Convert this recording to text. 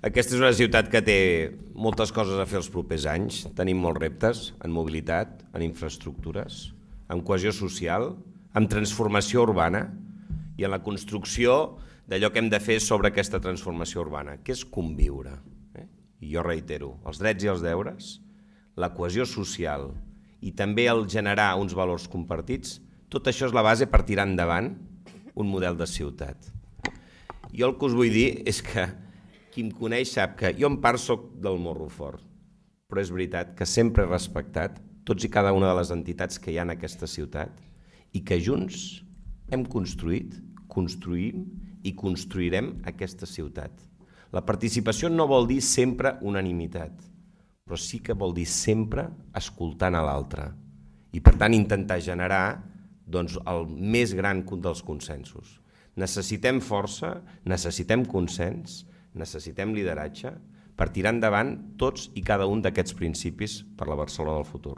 Aquesta és una ciutat que té moltes coses a fer els propers anys. Tenim molts reptes en mobilitat, en infraestructures, en cohesió social, en transformació urbana i en la construcció d'allò que hem de fer sobre aquesta transformació urbana, que és conviure. I jo reitero, els drets i els deures, la cohesió social i també el generar uns valors compartits, tot això és la base per tirar endavant un model de ciutat. Jo el que us vull dir és que qui em coneix sap que jo en part soc del morro fort, però és veritat que sempre he respectat tots i cada una de les entitats que hi ha en aquesta ciutat i que junts hem construït, construïm i construirem aquesta ciutat. La participació no vol dir sempre unanimitat, però sí que vol dir sempre escoltant a l'altre i per tant intentar generar el més gran dels consensos. Necessitem força, necessitem consens, necessitem lideratge per tirar endavant tots i cada un d'aquests principis per la Barcelona del futur.